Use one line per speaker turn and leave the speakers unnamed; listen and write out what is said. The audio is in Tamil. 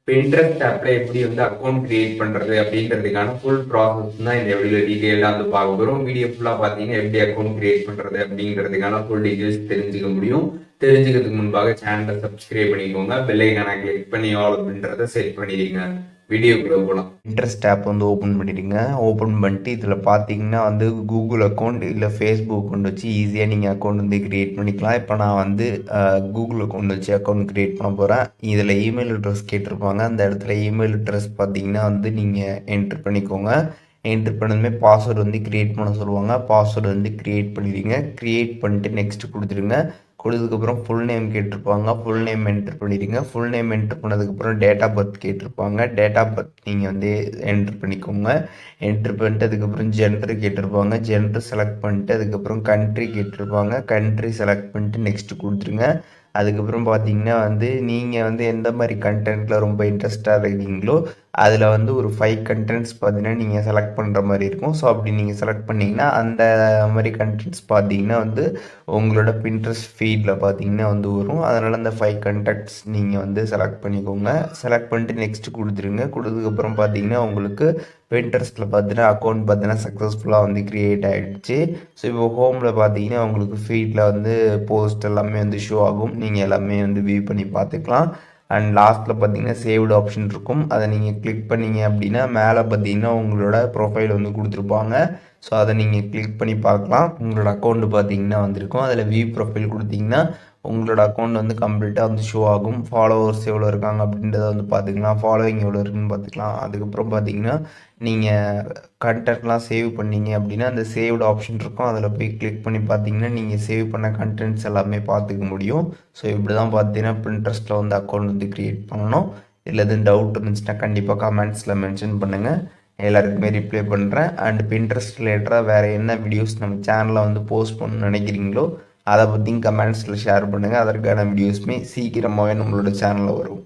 Pinterest ஆப்ல எப்படி வந்து அக்கௌண்ட் கிரியேட் பண்றது அப்படின்றதுக்கான ஃபுல் ப்ராசஸ் தான் இந்த வீடியோ டீடைலா வந்து பார்க்க போறோம். வீடியோ ஃபுல்லா பாத்தீங்கன்னா எப்படி அக்கௌண்ட் கிரியேட் பண்றது அப்படின்றதுக்கான ஃபுல் டீடைல்ஸ் தெரிஞ்சுக்க முடியும். தெரிஞ்சுக்கிறதுக்கு முன்பாக சேனலை சப்ஸ்கிரைப் பண்ணிக்கோங்க, பெல் ஐகானை கிளிக் பண்ணி ஆல் அப்படின்றத செட் பண்ணிடுங்க. வீடியோக்குள்ள போகலாம்.
இன்ட்ரெஸ்ட் ஆப் வந்து ஓப்பன் பண்ணிடுங்க. ஓப்பன் பண்ணிட்டு இதில் பார்த்தீங்கன்னா வந்து கூகுள் அக்கௌண்ட் இல்லை ஃபேஸ்புக் அக்கௌண்ட் வச்சு ஈஸியாக நீங்கள் அக்கௌண்ட் வந்து க்ரியேட் பண்ணிக்கலாம். இப்போ நான் வந்து கூகுள் அக்கௌண்ட் வச்சு அக்கௌண்ட் க்ரியேட் பண்ண போகிறேன். இதில் இமெயில் அட்ரஸ் கேட்டிருப்பாங்க. அந்த இடத்துல இமெயில் அட்ரஸ் பார்த்தீங்கன்னா வந்து நீங்கள் என்ட்ரு பண்ணிக்கோங்க. என்ட்ரு பண்ணதுமே பாஸ்வேர்டு வந்து க்ரியேட் பண்ண சொல்லுவாங்க. பாஸ்வேர்டு வந்து க்ரியேட் பண்ணிடுங்க. க்ரியேட் பண்ணிட்டு நெக்ஸ்ட் கொடுத்துருங்க. கொடுத்ததுக்கப்புறம் ஃபுல் நேம் கேட்டிருப்பாங்க. ஃபுல் நேம் என்ட்ரு பண்ணிடுங்க. ஃபுல் நேம் என்ட்ரு பண்ணதுக்கப்புறம் டேட் ஆஃப் பர்த் கேட்டிருப்பாங்க. டேட் ஆஃப் பர்த் நீங்கள் வந்து என்ட்ரு பண்ணிக்கோங்க. என்ட்ரு பண்ணிட்டு அதுக்கப்புறம் ஜெண்டர் கேட்டிருப்பாங்க. ஜெண்டர் செலக்ட் பண்ணிட்டு அதுக்கப்புறம் கண்ட்ரி கேட்டிருப்பாங்க. கண்ட்ரி செலக்ட் பண்ணிட்டு நெக்ஸ்ட் கொடுத்துருங்க. அதுக்கப்புறம் பார்த்தீங்கன்னா வந்து நீங்கள் வந்து எந்த மாதிரி கண்டென்ட்டில் ரொம்ப இன்ட்ரெஸ்டாக இருக்கீங்களோ அதில் வந்து ஒரு 5 கண்டென்ட்ஸ் பார்த்தீங்கன்னா நீங்கள் செலக்ட் பண்ணுற மாதிரி இருக்கும். ஸோ அப்படி நீங்கள் செலக்ட் பண்ணிங்கன்னா அந்த மாதிரி கண்டென்ட்ஸ் பார்த்தீங்கன்னா வந்து உங்களோட பின்ட்ரெஸ்ட் ஃபீடில் பார்த்தீங்கன்னா வந்து வரும். அதனால் அந்த 5 கண்டென்ட்ஸ் நீங்கள் வந்து செலக்ட் பண்ணிக்கோங்க. செலக்ட் பண்ணிட்டு நெக்ஸ்ட் கொடுத்துருங்க. கொடுத்ததுக்கப்புறம் பார்த்தீங்கன்னா உங்களுக்கு பின்ட்ரெஸ்ட்டில் பார்த்தீங்கன்னா அக்கௌண்ட் பார்த்தீங்கன்னா சக்ஸஸ்ஃபுல்லாக வந்து க்ரியேட் ஆகிடுச்சு. ஸோ இப்போ ஹோமில் பார்த்தீங்கன்னா உங்களுக்கு ஃபீடில் வந்து போஸ்ட் எல்லாமே வந்து ஷோ ஆகும். நீங்கள் எல்லாமே வந்து வியூ பண்ணி பார்த்துக்கலாம். அண்ட் லாஸ்ட்டில் பார்த்தீங்கன்னா சேவ்டு ஆப்ஷன் இருக்கும். அதை நீங்கள் கிளிக் பண்ணீங்க அப்படின்னா மேலே பார்த்தீங்கன்னா உங்களோட ப்ரொஃபைல் வந்து கொடுத்துருப்பாங்க. ஸோ அதை நீங்கள் கிளிக் பண்ணி பார்க்கலாம். உங்களோட அக்கௌண்ட்டு பார்த்தீங்கன்னா வந்திருக்கும். அதில் வியூ ப்ரொஃபைல் கொடுத்தீங்கன்னா உங்களோட அக்கௌண்ட் வந்து கம்ப்ளீட்டாக வந்து ஷோ ஆகும். ஃபாலோவர்ஸ் எவ்வளோ இருக்காங்க அப்படின்றத வந்து பார்த்துக்கலாம். ஃபாலோவிங் எவ்வளோ இருக்குன்னு பார்த்துக்கலாம். அதுக்கப்புறம் பார்த்தீங்கன்னா நீங்கள் கண்டென்ட்லாம் சேவ் பண்ணீங்க அப்படின்னா அந்த சேவ்டு ஆப்ஷன் இருக்கும். அதில் போய் கிளிக் பண்ணி பார்த்தீங்கன்னா நீங்கள் சேவ் பண்ண கண்டென்ட்ஸ் எல்லாமே பார்த்துக்க முடியும். ஸோ இப்படி தான் பார்த்தீங்கன்னா பின்ட்ரெஸ்ட்டில் வந்து அக்கௌண்ட் வந்து க்ரியேட் பண்ணணும். இதில் எதுவும் டவுட் இருந்துச்சுன்னா கண்டிப்பாக கமெண்ட்ஸில் மென்ஷன் பண்ணுங்கள். எல்லாருக்குமே ரிப்ளை பண்ணுறேன். அண்ட் பின்ட்ரெஸ்ட் ரிலேட்டடாக வேறு என்ன வீடியோஸ் நம்ம சேனலில் வந்து போஸ்ட் பண்ணணும்னு நினைக்கிறீங்களோ அதை பற்றியும் கமெண்ட்ஸில் ஷேர் பண்ணுங்கள். அதற்கான வீடியோஸுமே சீக்கிரமாகவே நம்மளோட சேனலில் வரும்.